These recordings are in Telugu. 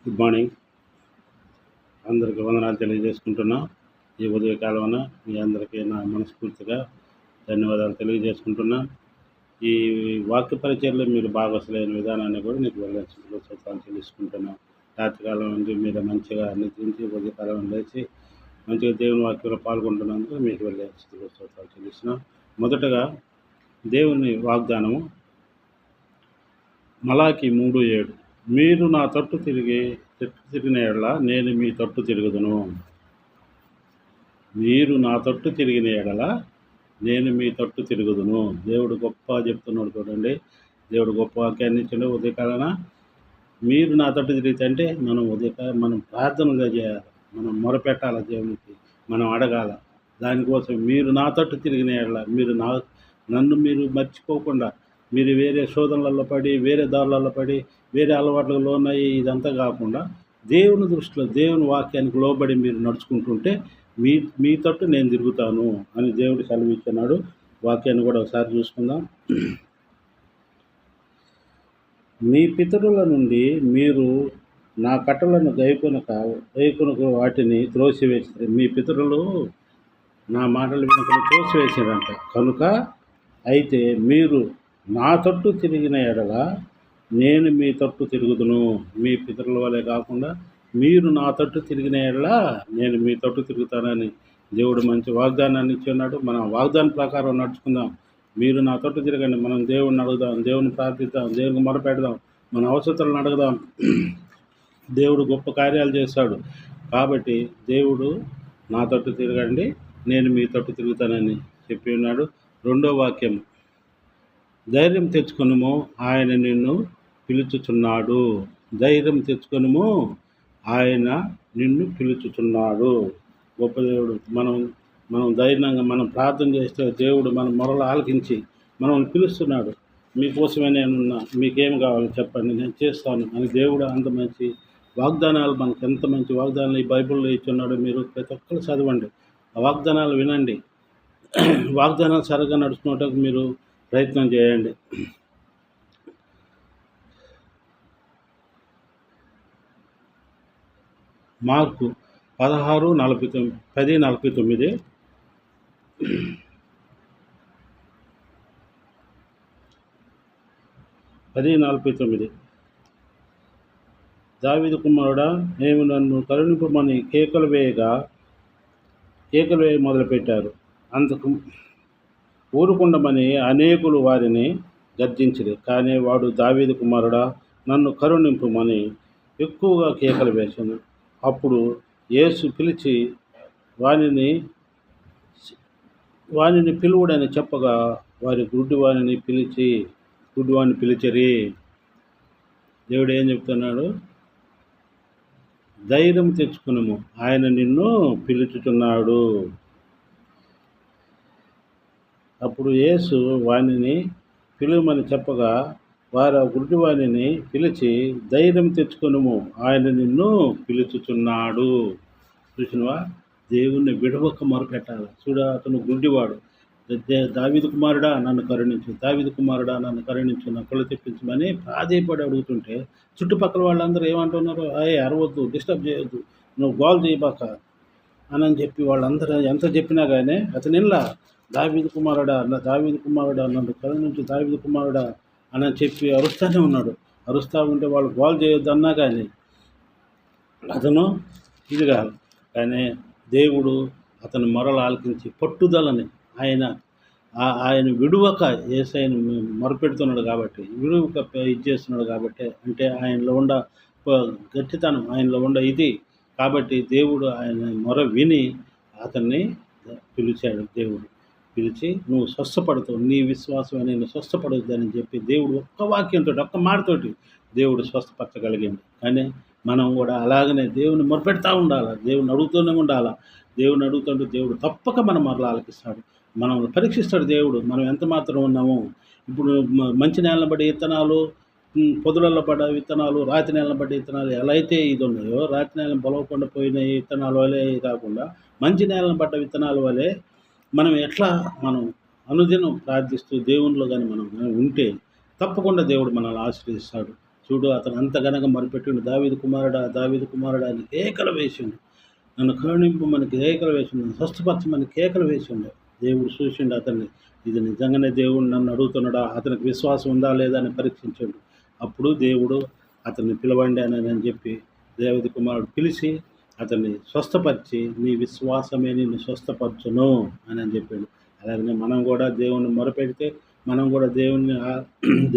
Good morning. అందరికీ వందనాలు తెలియజేసుకుంటున్నా. ఈ ఉదయకాలమున మీ అందరికీ నా మనస్ఫూర్తిగా ధన్యవాదాలు తెలియజేసుకుంటున్నా. ఈ వాక్య పరిచర్యలో మీరు భాగస్వాలైన విధానాన్ని కూడా నీకు వెళ్ళాల్సిన తెలుసుకుంటున్నా. రాత్రికాలం నుండి మీరు మంచిగా నిద్రించి ఉదయకాలం లేచి మంచిగా దేవుని వాక్యంలో పాల్గొంటున్నందుకు మీకు వెళ్ళాల్సిన తెలుస్తున్నా. మొదటగా దేవుని వాగ్దానము మలాకి 3:7, మీరు నా తట్టు తిరిగిన ఎడల నేను మీ తట్టు తిరుగుదును. మీరు నా తట్టు తిరిగిన ఎడల నేను మీ తట్టు తిరుగుదును. దేవుడు గొప్ప చెప్తున్నాడు చూడండి. దేవుడు గొప్ప వాక్యాన్ని ఇచ్చాడు. ఉదయకాలన మీరు నా తట్టు తిరిగితే అంటే మనం ప్రార్థనగా చేయాలి, మనం మొరపెట్టాలి దేవునికి, మనం అడగాల. దానికోసం మీరు నా తట్టు తిరిగిన ఎడల నన్ను మీరు మర్చిపోకుండా, మీరు వేరే శోధనలలో పడి, వేరే దారులలో పడి, వేరే అలవాట్లలో ఉన్నాయి, ఇదంతా కాకుండా దేవుని దృష్టిలో దేవుని వాక్యానికి లోబడి మీరు నడుచుకుంటుంటే మీ తట్టు నేను తిరుగుతాను అని దేవుడు సెలవిస్తున్నాడు. వాక్యాన్ని కూడా ఒకసారి చూసుకుందాం. మీ పితరుల నుండి మీరు నా కట్టలను గైకొనక వాటిని త్రోసివేసి, మీ పితరులు నా మాటలు వినకుండా త్రోసివేసారంట. కనుక అయితే మీరు నా తట్టు తిరిగిన ఎడల నేను మీ తట్టు తిరుగుదును. మీ పితరుల వలె కాకుండా మీరు నా తట్టు తిరిగిన ఎడల నేను మీ తట్టు తిరుగుతానని దేవుడు మంచి వాగ్దానాన్ని ఇచ్చి ఉన్నాడు. మనం వాగ్దానం ప్రకారం నడుచుకుందాం. మీరు నా తట్టు తిరగండి. మనం దేవుడిని అడుగుదాం, దేవుని ప్రార్థిద్దాం, దేవునికి మొరపెడదాం, మన అవసరాలను అడుగుదాం. దేవుడు గొప్ప కార్యాలు చేశాడు. కాబట్టి దేవుడు నా తట్టు తిరగండి, నేను మీ తట్టు తిరుగుతానని చెప్పి ఉన్నాడు. రెండో వాక్యం, ధైర్యం తెచ్చుకొనుము, ఆయన నిన్ను పిలుచుచున్నాడు. ధైర్యం తెచ్చుకొనుము, ఆయన నిన్ను పిలుచుచున్నాడు. గొప్ప దేవుడు. మనం ధైర్యంగా మనం ప్రార్థన చేస్తే దేవుడు మన మొరలు ఆలకించి మనల్ని పిలుస్తున్నాడు. మీకోసమే నేనున్నా, మీకేం కావాలో చెప్పండి, నేను చేస్తాను అని దేవుడు అంత మంచి వాగ్దానాలు, మనకు ఎంత మంచి వాగ్దానాలు ఈ బైబిల్లో ఇచ్చున్నాడు. మీరు ప్రతి ఒక్కరు చదవండి, ఆ వాగ్దానాలు వినండి. వాగ్దానాలు సరిగ్గా నడుచుకోవటానికి మీరు ప్రయత్నం చేయండి. మార్కు 10:49 10:49 దావీదు కుమారుడా, మేము నన్ను కరుణింపమని కేకలు వేయ మొదలుపెట్టారు. అందుకు ఊరుకుండమని అనేకులు వారిని గర్జించిరి. కానీ వాడు, దావీదు కుమారుడా, నన్ను కరుణింపుమని ఎక్కువగా కేకలు వేశాను. అప్పుడు యేసు పిలిచి వానిని పిలువుడని చెప్పగా వారి గుడ్డివాణిని పిలిచిరి. దేవుడు ఏం చెప్తున్నాడు? ధైర్యం తెచ్చుకునుము, ఆయన నిన్ను పిలుచుతున్నాడు. అప్పుడు యేసు వానిని పిలువమని చెప్పగా వారు ఆ గుడ్డివాణిని పిలిచి, ధైర్యం తెచ్చుకొనుము, ఆయన నిన్ను పిలుచుచున్నాడు. చూసినవా? దేవుణ్ణి విడవక మొరపెట్టాలి. అతను గుడ్డివాడు. దావీదు కుమారుడా నన్ను కరుణించు, దావీదు కుమారుడా నన్ను కరుణించు, నా కళ్ళు తెప్పించమని ప్రాధేయపడి అడుగుతుంటే చుట్టుపక్కల వాళ్ళందరూ ఏమంటున్నారు? అరవద్దు, డిస్టర్బ్ చేయొద్దు, నువ్వు గోల్ చేయబాక అని చెప్పి వాళ్ళందరూ ఎంత చెప్పినా కానీ అతను ఇలా దావీదు కుమారుడా నన్ను కరుణించు, దావీదు కుమారుడా అని చెప్పి అరుస్తూనే ఉన్నాడు. అరుస్తూ ఉంటే వాళ్ళు గోల్ చేయొద్దు అన్నా కానీ అతను ఇది కాదు. కానీ దేవుడు అతని మొరలు ఆలకించి పట్టుదలని ఆయన విడువక యేసయ్యను మొరపెడుతున్నాడు కాబట్టి, విడువక ఇది చేస్తున్నాడు కాబట్టి, అంటే ఆయనలో ఉండ గట్టితనం, ఆయనలో ఉండ ఇది కాబట్టి దేవుడు ఆయన మొర విని అతన్ని పిలిచాడు. దేవుడు పిలిచి, నువ్వు స్వస్థపడుతావు, నీ విశ్వాసం నేను స్వస్థపడుతుందని చెప్పి దేవుడు ఒక్క వాక్యంతో, ఒక్క మాటతోటి దేవుడు స్వస్థపరచగలిగింది. కానీ మనం కూడా అలాగనే దేవుని మొరపెడతా ఉండాలి, దేవుని అడుగుతూనే ఉండాలి. దేవుని అడుగుతుంటే దేవుడు తప్పక మన మొరలు ఆలకిస్తాడు, మనల్ని పరీక్షిస్తాడు. దేవుడు మనం ఎంత మాత్రం ఉన్నాము. ఇప్పుడు మంచి నేలను బట్టి విత్తనాలు, పొదులలో పడ్డ విత్తనాలు, రాతి నేలను బట్టి విత్తనాలు ఎలా అయితే ఇది ఉన్నాయో, రాతి నేలను పొలవకుండా పోయిన విత్తనాల వలె కాకుండా మంచి నేలను పడ్డ విత్తనాల వలె మనం అనుదినం ప్రార్థిస్తూ దేవునిలో కానీ మనం ఉంటే తప్పకుండా దేవుడు మనల్ని ఆశీర్వదిస్తాడు. చూడు అతను అంత ఘనంగా మొరపెట్టిండు, దావీదు కుమారుడా దావీదు కుమారుడా అని కేకలు వేసిండు. నన్ను కరుణింపు మనకి కేకలు వేసిండు, నన్ను స్వస్థపరచమని కేకలు వేసిండు. దేవుడు చూసిండు అతన్ని, ఇది నిజంగానే దేవుడు నన్ను అడుగుతున్నాడా, అతనికి విశ్వాసం ఉందా లేదా అని పరీక్షించాడు. అప్పుడు దేవుడు అతన్ని పిలవండి అని చెప్పి దావీదు కుమారుడు పిలిచి అతన్ని స్వస్థపరిచి, నీ విశ్వాసమే నిన్ను స్వస్థపరచును అని చెప్పాడు. అలాగనే మనం కూడా దేవుణ్ణి మొరపెడితే మనం కూడా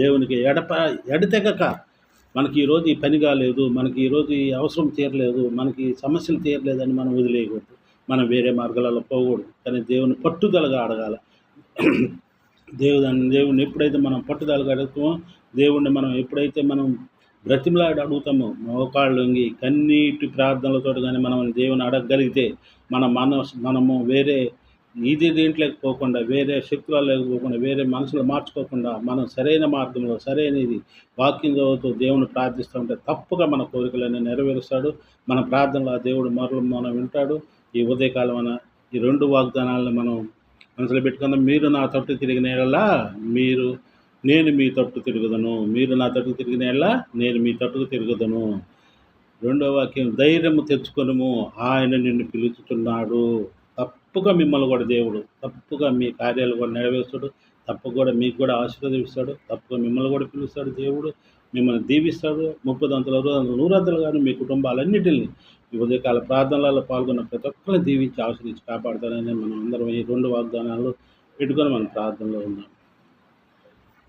దేవునికి ఎడతెగక, మనకి ఈరోజు ఈ పని కాలేదు, మనకి ఈరోజు ఈ అవసరం తీరలేదు, మనకి సమస్యలు తీరలేదని మనం వదిలేయకూడదు. మనం వేరే మార్గాలలో పోకూడదు, కానీ దేవుని పట్టుదలగా అడగాల. దేవుని ఎప్పుడైతే మనం పట్టుదలగా అడుగుతామో, దేవుణ్ణి మనం ఎప్పుడైతే మనం బ్రతిమలాడి అడుగుతామో, మోకాళ్ళు వంగి కన్నీటి ప్రార్థనలతో కానీ మనం దేవుని అడగగలిగితే మనము వేరే దీంట్లోకి పోకుండా, వేరే శక్తులలో పోకుండా, వేరే మనసులు మార్చుకోకుండా, మనం సరైన మార్గంలో సరైనది వాక్యం చదువుతూ దేవుని ప్రార్థిస్తూ ఉంటే తప్పుగా మన కోరికలన్నీ నెరవేరుస్తాడు. మన ప్రార్థనలో ఆ దేవుడు మనం వింటాడు. ఈ ఉదయకాలం ఈ 2 వాగ్దానాలను మనం మనసులో పెట్టుకుందాం. మీరు నా తట్టు తిరిగిన యెడల నేను మీ తట్టు తిరుగుదను, మీరు నా తట్టు తిరిగిన యెడల నేను మీ తట్టుకు తిరుగుదను. 2వ వాక్యం, ధైర్యము తెచ్చుకొనుము, ఆయన నిన్ను పిలుచుతున్నాడు. తప్పుగా మిమ్మల్ని కూడా దేవుడు తప్పుగా మీ కార్యాలు కూడా నెరవేరుస్తాడు, తప్పు కూడా మీకు కూడా ఆశీర్వదిస్తాడు, తప్పుగా మిమ్మల్ని కూడా పిలుస్తాడు. దేవుడు మిమ్మల్ని దీవిస్తాడు. 30 దంతలు 100 దంతలుగాను మీ కుటుంబాలన్నిటిని ఈ ఉదయకాల ప్రార్థనలలో పాల్గొన్న ప్రతి ఒక్కరిని దీవించి ఆశ్రయించి కాపాడుతానని మనం అందరం ఈ 2 వాగ్దానాలు పెట్టుకొని మనం ప్రార్థనలో ఉన్నాం.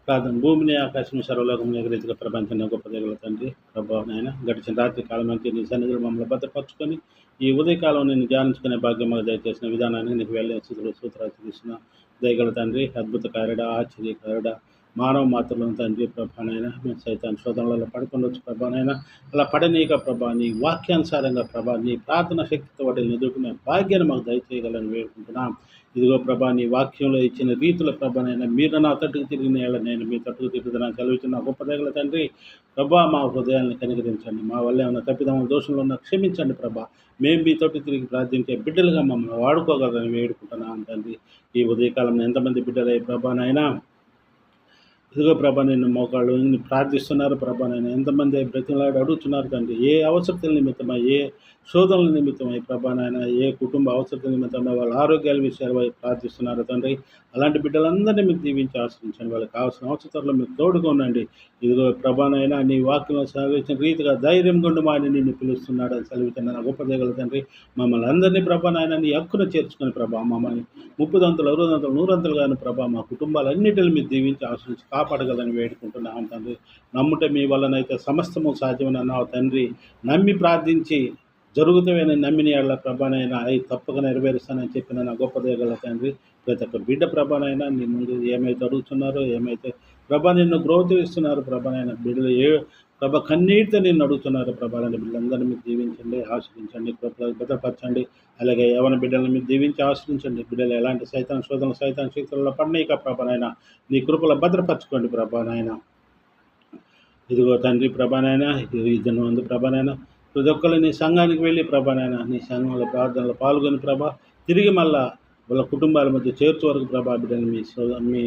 ప్రార్థన. భూమిని ఆకాశం సర్వలోకం ఎగరీతిగా ప్రపంచాన్ని గొప్ప దగ్గర తండ్రి ప్రభావ నాయన, గడిచిన రాత్రి కాలం అంతా నీ సన్నిధిలో మమ్మల్ని భద్రపరచుకొని ఈ ఉదయకాలం నేను ధ్యానించుకునే భాగ్యం మాకు దయచేసిన విధానాన్ని నీకు వెళ్ళే స్థితిలో సూత్రాలు తీసిన దయగల తండ్రి, అద్భుతకారుడ, ఆశ్చర్యకారుడ, మానవ మాత్రలను తండ్రి ప్రభానైనా మేము సైతాన్ని శోధనలలో పడుతుండొచ్చు ప్రభానైనా, అలా పడనీక ప్రభా, నీ వాక్యానుసారంగా ప్రభా, నీ ప్రార్థన శక్తితో వాటిని ఎదుర్కొనే భాగ్యాన్ని మాకు దయచేయగలని వేడుకుంటున్నాం. ఇదిగో ప్రభా, నీ వాక్యంలో ఇచ్చిన రీతుల ప్రభానైనా మీరు నా తట్టుకు తిరిగిన ఏళ్ళ నేను మీ తట్టుకు తిరుగుతున్నాను చదువుతున్న గొప్ప దగ్గర తండ్రి ప్రభా, మా హృదయాన్ని కనికరించండి. మా వల్ల ఏమైనా తప్పిదముల దోషంలో ఉన్న క్షమించండి ప్రభా. మేము మీ తోటి తిరిగి ప్రార్థించే బిడ్డలుగా మమ్మల్ని వాడుకోగలరని వేడుకుంటున్నాను తండ్రి. ఈ ఉదయకాలంలో ఎంతమంది బిడ్డలై ప్రభానైనా ఇదిగో ప్రభా, నిన్ను మోకాళ్ళు ప్రార్థిస్తున్నారు ప్రభా, నేను ఎంతమంది బ్రతిమలాడి అడుగుతున్నారు తండ్రి. ఏ అవసరతల నిమిత్తమై, ఏ శోధనల నిమిత్తమై ప్రభా నాయన, ఏ కుటుంబ అవసరతల నిమిత్తమై వాళ్ళ ఆరోగ్యాల విషయాలపై ప్రార్థిస్తున్నారు తండ్రి. అలాంటి బిడ్డలందరినీ మీరు దీవించి ఆశ్రయించండి. వాళ్ళకి కావాల్సిన అవసరాల్లో మీరు తోడుగా ఉండండి. ఇదిగో ప్రభానైనా నీ వాక్యంలో సెలవిచ్చిన రీతిగా ధైర్యం గుండు మాని నిన్ను పిలుస్తున్నాడు అని సెలవిచ్చిన గొప్ప దేగల తండ్రి. మమ్మల్ని అందరినీ ప్రభానైనా నీ హక్కును చేర్చుకొని ప్రభా, మమ్మల్ని 30 దంతలు 60 దంతలు 100 దంతలు కానీ ప్రభా, మా కుటుంబాలన్నిటిని మీరు దీవించి ఆశ్రయించి కాపాడగలని వేడుకుంటున్నాం తండ్రి. నమ్ముటే మీ వల్లనైతే సమస్తము సాధ్యమని అన్నావు తండ్రి. నమ్మి ప్రార్థించి జరుగుతాయని నమ్మిన వాళ్ళ ప్రభానైనా అవి తప్పక నెరవేరుస్తానని చెప్పిన నా గొప్ప దేగల తండ్రి. ప్రతి ఒక్క బిడ్డ ప్రభానైనా నీ ముందు ఏమైతే అడుగుతున్నారో, ఏమైతే ప్రభా నిన్ను గౌరవిస్తున్నారు ప్రభానైనా, బిడ్డలు ప్రభా కన్నీటితో నిన్ను అడుగుతున్నారు ప్రభాలని బిడ్డలందరినీ మీరు దీవించండి, ఆశ్రయించండి, భద్రపరచండి. అలాగే యవన బిడ్డలను మీరు దీవించి ఆశ్రయించండి. బిడ్డలు ఎలాంటి సైతాన్ శక్తులలో పడినాయిక ప్రభానైనా నీ కృపలో భద్రపరచుకోండి ప్రభానైనా. ఇదిగో తండ్రి ప్రభానైనా, ఈ జన్మందు ప్రభానైనా ప్రతి ఒక్కరు నీ సంఘానికి వెళ్ళి ప్రభానైనా నీ సంఘంలో ప్రార్థనలో పాల్గొని ప్రభా, తిరిగి మళ్ళా వాళ్ళ కుటుంబాల మధ్య చేర్చు వరకు ప్రభా బిడ్డని మీ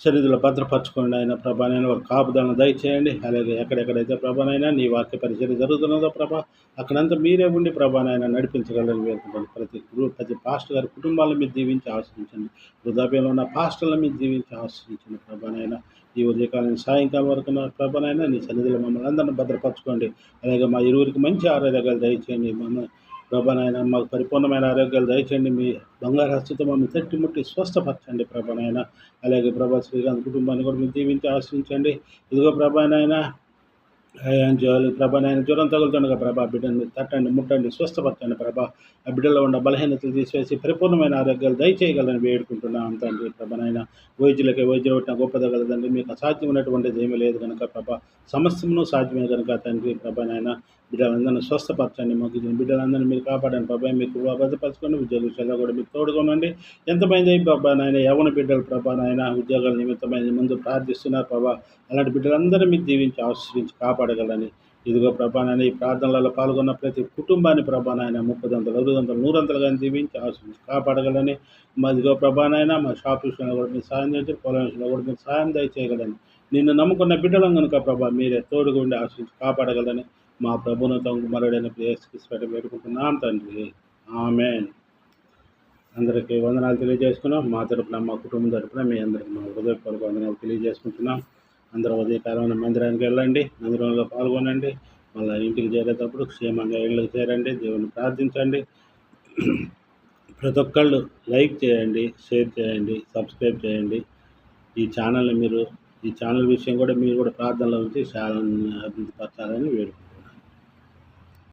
సన్నిధిలో భద్రపరచుకోండి ఆయన ప్రభానైనా. వారి కాపుదలను దయచేయండి. అలాగే ఎక్కడెక్కడైతే ప్రభానైనా నీ వాక్య పరిచయం జరుగుతున్నదో ప్రభా, అక్కడంతా మీరే ఉండి ప్రభానైనా నడిపించగలని వేడుకుంటాను. ప్రతి పాస్టర్ గారి కుటుంబాలను మీరు దీవించి ఆశ్రయించండి. వృద్ధాప్యంలో ఉన్న పాస్టర్లను మీరు దీవించి ఆశ్రయించండి ప్రభానైనా. ఈ ఉదయకాలం సాయంకాలం వరకు ప్రభానైనా నీ సన్నిధిలో మమ్మల్ని అందరినీ భద్రపరచుకోండి. అలాగే మా ఇరువురికి మంచి ఆరోగ్యాలు దయచేయండి. ప్రభానైనా మాకు పరిపూర్ణమైన ఆరోగ్యాలు దయచేయండి. మీ బంగారు హస్తతో మమ్మల్ని తట్టి ముట్టి స్వస్థపరచండి ప్రభానైనా. అలాగే ప్రభా శ్రీకాంత్ కుటుంబాన్ని కూడా మీరు దీవించి ఆశ్రయించండి. ఇదిగో ప్రభానైనా ప్రభానైనా జ్వరం తగులుతుండగా ప్రభా బిడ్డని తట్టండి, ముట్టండి, స్వస్థపరచండి ప్రభా. ఆ బిడ్డలో ఉన్న బలహీనతలు తీసివేసి పరిపూర్ణమైన ఆరోగ్యాలు దయచేయగలని వేడుకుంటున్నాం తండ్రి. ప్రభానైనా వైద్యులకి వైద్యులు పెట్టిన గొప్ప తగలదండి, మీకు అసాధ్యమైనటువంటిది ఏమీ లేదు కనుక ప్రభా, సమస్తమును సాధ్యమే కనుక తండ్రి. ప్రభానైనా బిడ్డలందరినీ స్వస్థపరచండి. మాకు బిడ్డలందరినీ మీరు కాపాడండి ప్రభా. మీకు భద్రపరచుకోండి. ఉద్యోగ విషయాల్లో కూడా మీరు తోడుగా ఉండండి. ఎంతమంది ప్రభా నాయన యవన బిడ్డలు ప్రభా నాయన ఉద్యోగాల నిమిత్తమైన ముందు ప్రార్థిస్తున్నారు ప్రభా. అలాంటి బిడ్డలందరూ మీరు దీవించి ఆశ్రయించి కాపాడగలని. ఇదిగో ప్రభా నాయన ఈ ప్రార్థనలలో పాల్గొన్న ప్రతి కుటుంబాన్ని ప్రభా నాయన 30 దంతలు 60 దంతలు 100 దంతలు కానీ దీవించి ఆశ్రయించి కాపాడగలని. ఇదిగో ప్రభా నాయన మా షాప్ విషయంలో కూడా మీరు సాయం చేయండి, పొలం విషయంలో కూడా మీరు సాయం దయచేయగలని. నిన్ను నమ్ముకున్న బిడ్డలం కనుక ప్రభా మీరే తోడుగా ఉండి ఆశించి కాపాడగలని మా ప్రభువును కుమారుడైన యేసుక్రీస్తు వేడుకుంటున్నాం తండ్రి. ఆమేన్. అందరికీ వందనాలు తెలియజేసుకున్నాం. మా తరపున, మా కుటుంబం తరపున మీ అందరికీ మా హృదయపూర్వక వందనాలు తెలియజేసుకుంటున్నాం. అందరూ ఉదయకాలమైన మందిరానికి వెళ్ళండి, మందిరంలో పాల్గొనండి. మళ్ళీ ఇంటికి చేరేటప్పుడు క్షేమంగా ఇళ్ళకి చేరండి. దేవుని ప్రార్థించండి. ప్రతి ఒక్కళ్ళు లైక్ చేయండి, షేర్ చేయండి, సబ్స్క్రైబ్ చేయండి. ఈ ఛానల్ విషయం కూడా మీరు కూడా ప్రార్థనలో ఉంచి చాలా అభివృద్ధి పరచాలని వేడుకుంటున్నాను.